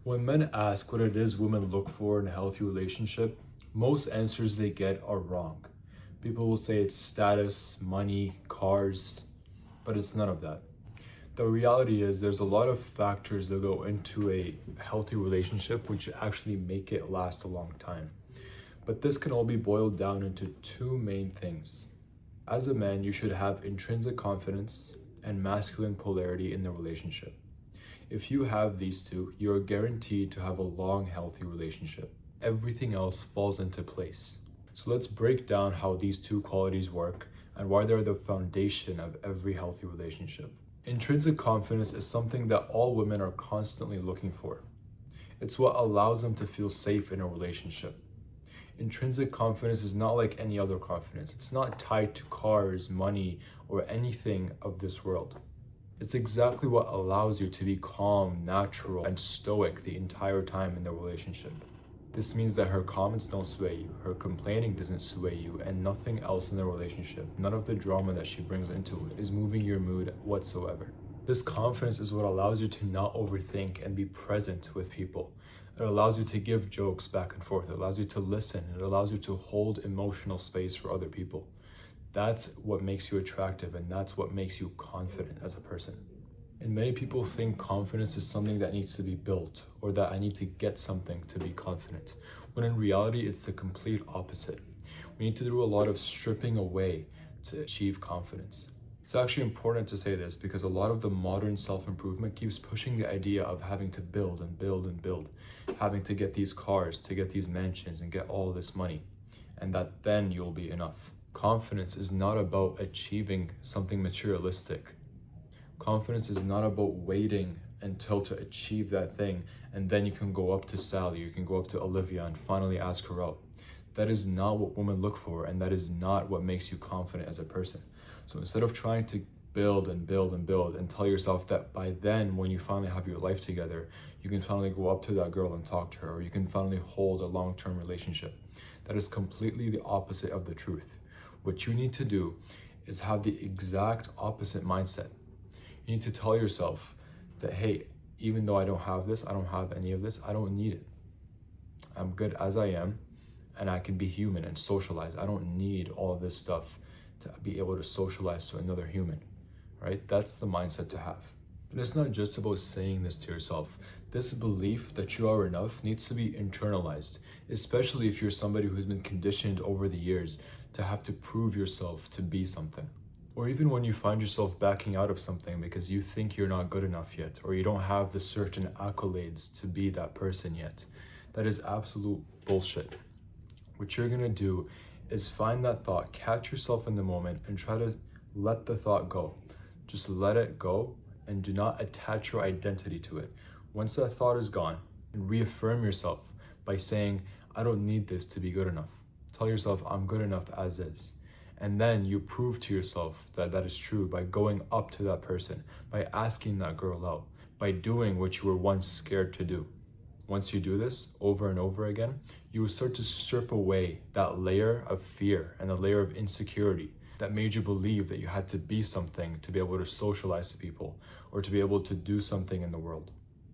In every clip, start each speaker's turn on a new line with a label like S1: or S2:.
S1: When men ask what it is women look for in a healthy relationship, most answers they get are wrong. People will say it's status, money, cars, but it's none of that. The reality is there's a lot of factors that go into a healthy relationship which actually make it last a long time. But this can all be boiled down into two main things. As a man, you should have intrinsic confidence and masculine polarity in the relationship. If you have these two, you are guaranteed to have a long, healthy relationship. Everything else falls into place. So let's break down how these two qualities work and why they're the foundation of every healthy relationship. Intrinsic confidence is something that all women are constantly looking for. It's what allows them to feel safe in a relationship. Intrinsic confidence is not like any other confidence. It's not tied to cars, money, or anything of this world. It's exactly what allows you to be calm, natural, and stoic the entire time in the relationship. This means that her comments don't sway you, her complaining doesn't sway you, and nothing else in the relationship, none of the drama that she brings into it, is moving your mood whatsoever. This confidence is what allows you to not overthink and be present with people. It allows you to give jokes back and forth. It allows you to listen. It allows you to hold emotional space for other people. That's what makes you attractive, and that's what makes you confident as a person. And many people think confidence is something that needs to be built, or that I need to get something to be confident, when in reality it's the complete opposite. We need to do a lot of stripping away to achieve confidence. It's actually important to say this because a lot of the modern self-improvement keeps pushing the idea of having to build and build and build, having to get these cars, to get these mansions and get all this money, and that then you'll be enough. Confidence is not about achieving something materialistic. Confidence is not about waiting until to achieve that thing and then you can go up to Sally, you can go up to Olivia and finally ask her out. That is not what women look for, and that is not what makes you confident as a person. So instead of trying to build and build and build and tell yourself that by then when you finally have your life together, you can finally go up to that girl and talk to her, or you can finally hold a long-term relationship. That is completely the opposite of the truth. What you need to do is have the exact opposite mindset. You need to tell yourself that, hey, even though I don't have this, I don't have any of this, I don't need it. I'm good as I am, and I can be human and socialize. I don't need all of this stuff to be able to socialize to another human, right? That's the mindset to have. And it's not just about saying this to yourself. This belief that you are enough needs to be internalized, especially if you're somebody who's been conditioned over the years to have to prove yourself to be something. Or even when you find yourself backing out of something because you think you're not good enough yet, or you don't have the certain accolades to be that person yet. That is absolute bullshit. What you're gonna do is find that thought, catch yourself in the moment, and try to let the thought go. Just let it go and do not attach your identity to it. Once that thought is gone, reaffirm yourself by saying, I don't need this to be good enough. Tell yourself, I'm good enough as is. And then you prove to yourself that that is true by going up to that person, by asking that girl out, by doing what you were once scared to do. Once you do this over and over again, you will start to strip away that layer of fear and the layer of insecurity that made you believe that you had to be something to be able to socialize to people or to be able to do something in the world.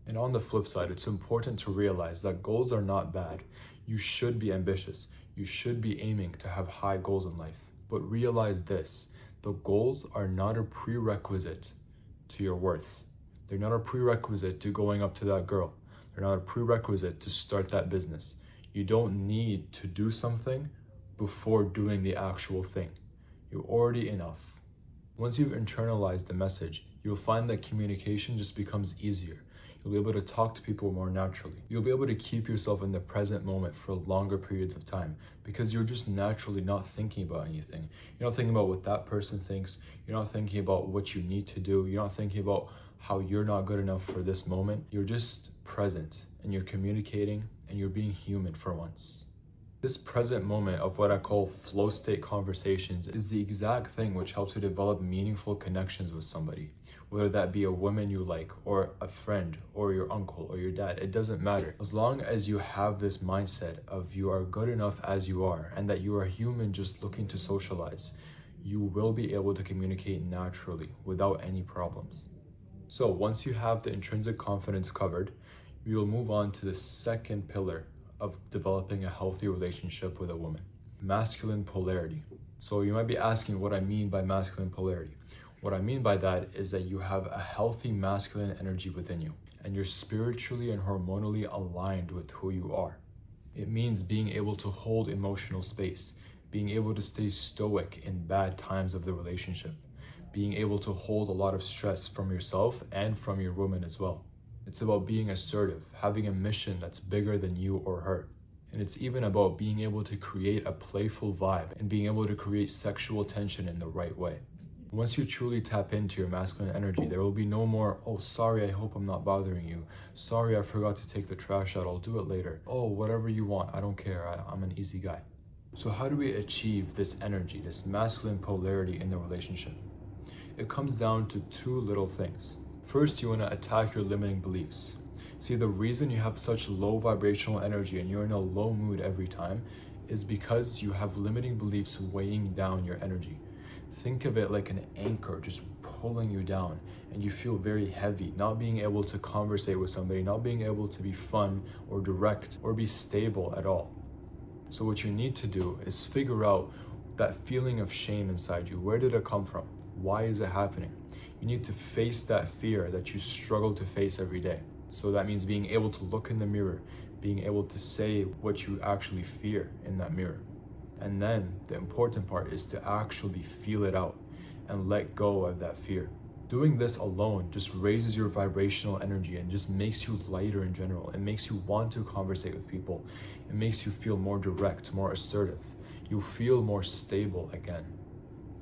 S1: And on the flip side, it's important to realize that goals are not bad. You should be ambitious. You should be aiming to have high goals in life. But realize this, the goals are not a prerequisite to your worth. They're not a prerequisite to going up to that girl. They're not a prerequisite to start that business. You don't need to do something before doing the actual thing. You're already enough. Once you've internalized the message, you'll find that communication just becomes easier. You'll be able to talk to people more naturally. You'll be able to keep yourself in the present moment for longer periods of time because you're just naturally not thinking about anything. You're not thinking about what that person thinks. You're not thinking about what you need to do. You're not thinking about how you're not good enough for this moment. You're just present and you're communicating and you're being human for once. This present moment of what I call flow state conversations is the exact thing which helps you develop meaningful connections with somebody, whether that be a woman you like or a friend or your uncle or your dad. It doesn't matter. As long as you have this mindset of you are good enough as you are and that you are human just looking to socialize, you will be able to communicate naturally without any problems. So once you have the intrinsic confidence covered, we will move on to the second pillar of developing a healthy relationship with a woman: masculine polarity. So you might be asking what I mean by masculine polarity. What I mean by that is that you have a healthy masculine energy within you, and you're spiritually and hormonally aligned with who you are. It means being able to hold emotional space, being able to stay stoic in bad times of the relationship, being able to hold a lot of stress from yourself and from your woman as well. It's about being assertive, having a mission that's bigger than you or her. And it's even about being able to create a playful vibe and being able to create sexual tension in the right way. Once you truly tap into your masculine energy, there will be no more, oh, sorry, I hope I'm not bothering you. Sorry, I forgot to take the trash out, I'll do it later. Oh, whatever you want, I don't care, I'm an easy guy. So how do we achieve this energy, this masculine polarity in the relationship? It comes down to two little things. First, you want to attack your limiting beliefs. See, the reason you have such low vibrational energy and you're in a low mood every time is because you have limiting beliefs weighing down your energy. Think of it like an anchor just pulling you down, and you feel very heavy, not being able to conversate with somebody, not being able to be fun or direct or be stable at all. So what you need to do is figure out that feeling of shame inside you. Where did it come from? Why is it happening? You need to face that fear that you struggle to face every day. So that means being able to look in the mirror, being able to say what you actually fear in that mirror. And then the important part is to actually feel it out and let go of that fear. Doing this alone just raises your vibrational energy and just makes you lighter in general. It makes you want to conversate with people. It makes you feel more direct, more assertive. You feel more stable again.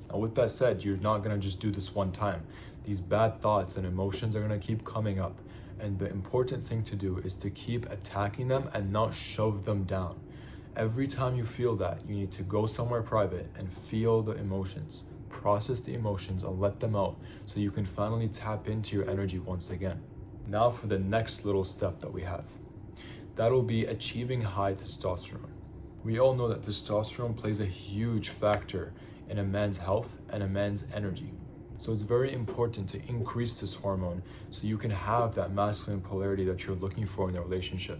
S1: Now, with that said, you're not gonna just do this one time. These bad thoughts and emotions are gonna keep coming up. And the important thing to do is to keep attacking them and not shove them down. Every time you feel that, you need to go somewhere private and feel the emotions, process the emotions and let them out so you can finally tap into your energy once again. Now for the next little step that we have. That'll be achieving high testosterone. We all know that testosterone plays a huge factor in a man's health and a man's energy. So it's very important to increase this hormone so you can have that masculine polarity that you're looking for in a relationship.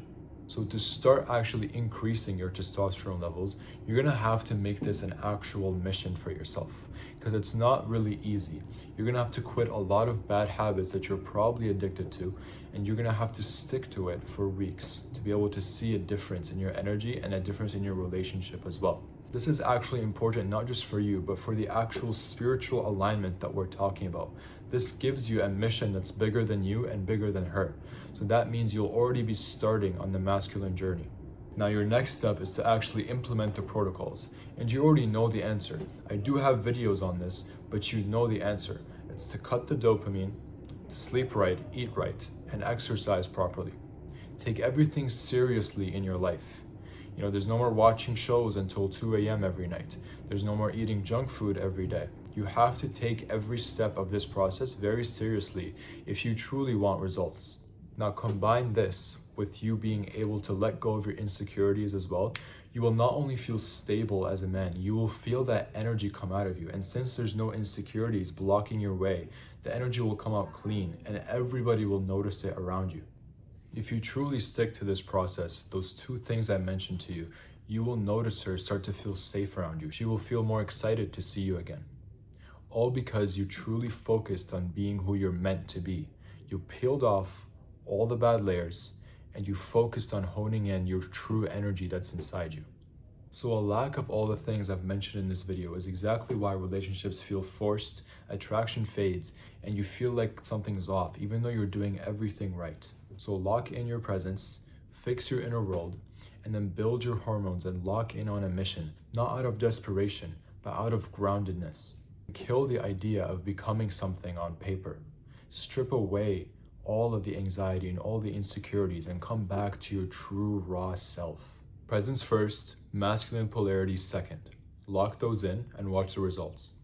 S1: So to start actually increasing your testosterone levels, you're gonna have to make this an actual mission for yourself, because it's not really easy. You're gonna have to quit a lot of bad habits that you're probably addicted to, and you're gonna have to stick to it for weeks to be able to see a difference in your energy and a difference in your relationship as well. This is actually important not just for you, but for the actual spiritual alignment that we're talking about. This gives you a mission that's bigger than you and bigger than her. So that means you'll already be starting on the masculine journey. Now your next step is to actually implement the protocols. And you already know the answer. I do have videos on this, but you know the answer. It's to cut the dopamine, to sleep right, eat right, and exercise properly. Take everything seriously in your life. You know, there's no more watching shows until 2 a.m. every night. There's no more eating junk food every day. You have to take every step of this process very seriously if you truly want results. Now combine this with you being able to let go of your insecurities as well. You will not only feel stable as a man, you will feel that energy come out of you. And since there's no insecurities blocking your way, the energy will come out clean and everybody will notice it around you. If you truly stick to this process, those two things I mentioned to you, you will notice her start to feel safe around you. She will feel more excited to see you again. All because you truly focused on being who you're meant to be. You peeled off all the bad layers and you focused on honing in your true energy that's inside you. So a lack of all the things I've mentioned in this video is exactly why relationships feel forced, attraction fades, and you feel like something's off, even though you're doing everything right. So lock in your presence, fix your inner world, and then build your hormones and lock in on a mission, not out of desperation, but out of groundedness. Kill the idea of becoming something on paper. Strip away all of the anxiety and all the insecurities and come back to your true raw self. Presence first, masculine polarity second. Lock those in and watch the results.